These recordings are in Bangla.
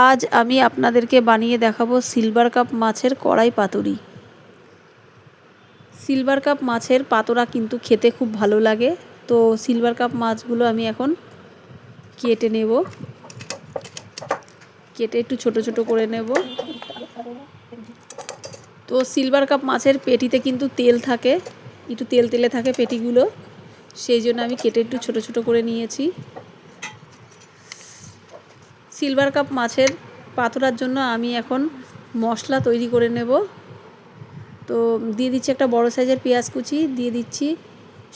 আজ আমি আপনাদেরকে বানিয়ে দেখাবো সিলভার কাপ মাছের কড়াই পাতুরি। সিলভার কাপ মাছের পাতুরা কিন্তু খেতে খুব ভালো লাগে। তো সিলভার কাপ মাছগুলো আমি এখন কেটে নেব, কেটে একটু ছোট ছোট করে নেব। তো সিলভার কাপ মাছের পেটিতে কিন্তু তেল থাকে, একটু তেল তেলে থাকে পেটিগুলো, সেই জন্য আমি কেটে একটু ছোট ছোট করে নিয়েছি। সিলভার কাপ মাছের পাতুরার জন্য আমি এখন মশলা তৈরি করে নেব। তো দিয়ে দিচ্ছি একটা বড় সাইজের পেঁয়াজ কুচি, দিয়ে দিচ্ছি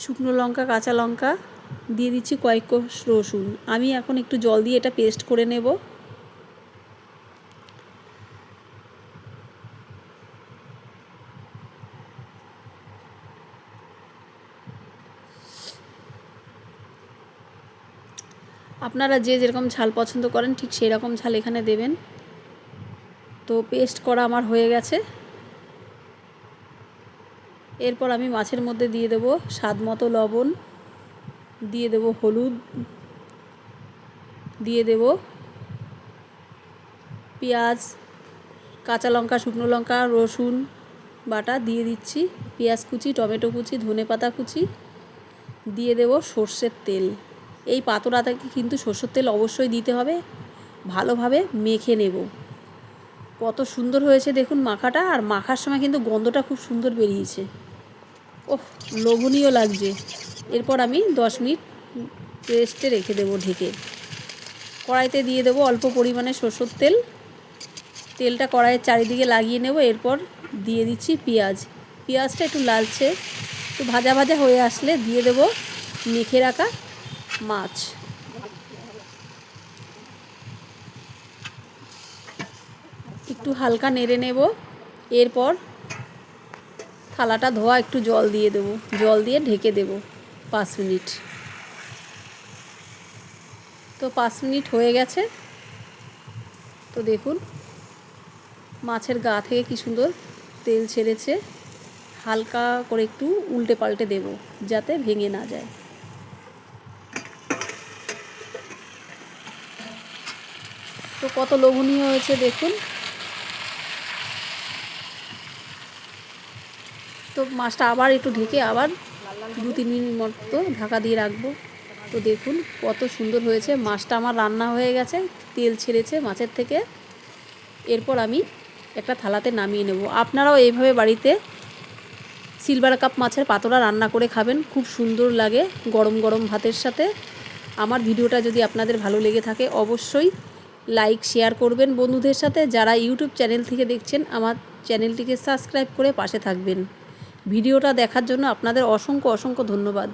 শুকনো লঙ্কা, কাঁচা লঙ্কা, দিয়ে দিচ্ছি কয়েক কোষ রসুন। আমি এখন একটু জল দিয়ে এটা পেস্ট করে নেব। আপনারা যে যেরকম ঝাল পছন্দ করেন ঠিক সেই রকম ঝাল এখানে দেবেন। তো পেস্ট করা আমার হয়ে গেছে। এরপর আমি মাছের মধ্যে দিয়ে দেব স্বাদ মতো লবণ, দিয়ে দেব হলুদ, দিয়ে দেব পেঁয়াজ, কাঁচা লঙ্কা, শুকনো লঙ্কা, রসুন বাটা দিয়ে দিচ্ছি, পেঁয়াজ কুচি, টমেটো কুচি, ধনেপাতা কুচি, দিয়ে দেব সর্ষের তেল। এই পাতুরাটাকে কিন্তু সর্ষের তেল অবশ্যই দিতে হবে। ভালোভাবে মেখে নেব। কত সুন্দর হয়েছে দেখুন মাখাটা, আর মাখার সময় কিন্তু গন্ধটা খুব সুন্দর বেরিয়েছে। ওহ, লোভনীয় লাগছে। এরপর আমি 10 মিনিট রেস্টে রেখে দেবো ঢেকে। কড়াইতে দিয়ে দেবো অল্প পরিমাণে সরষের তেল। তেলটা কড়াইয়ের চারিদিকে লাগিয়ে নেব। এরপর দিয়ে দিচ্ছি পেঁয়াজ। পেঁয়াজটা একটু লালচে, একটু ভাজা ভাজা হয়ে আসলে দিয়ে দেব মেখে রাখা মাছ। একটু হালকা নেড়ে নেব। এরপর থালাটা ধোয়া একটু জল দিয়ে দেবো, জল দিয়ে ঢেকে দেব 5 মিনিট। তো 5 মিনিট হয়ে গেছে। তো দেখুন মাছের গা থেকে কি সুন্দর তেল ছেড়েছে। হালকা করে একটু উল্টে পাল্টে দেব যাতে ভেঙে না যায়। তো কত লোভনীয় হয়েছে দেখুন। তো মাছটা আবার একটু ঢেকে আবার 2-3 মিনিট মতো ঢাকা দিয়ে রাখবো। তো দেখুন কত সুন্দর হয়েছে। মাছটা আমার রান্না হয়ে গেছে, তেল ছেড়েছে মাছের থেকে। এরপর আমি একটা থালাতে নামিয়ে নেব। আপনারাও এইভাবে বাড়িতে সিলভার কাপ মাছের পাতুরা রান্না করে খাবেন, খুব সুন্দর লাগে গরম গরম ভাতের সাথে। আমার ভিডিওটা যদি আপনাদের ভালো লেগে থাকে অবশ্যই লাইক শেয়ার করবেন বন্ধুদের সাথে। যারা ইউটিউব চ্যানেল থেকে দেখছেন আমার চ্যানেলটিকে সাবস্ক্রাইব করে পাশে থাকবেন। ভিডিওটা দেখার জন্য আপনাদের অসংখ্য অসংখ্য ধন্যবাদ।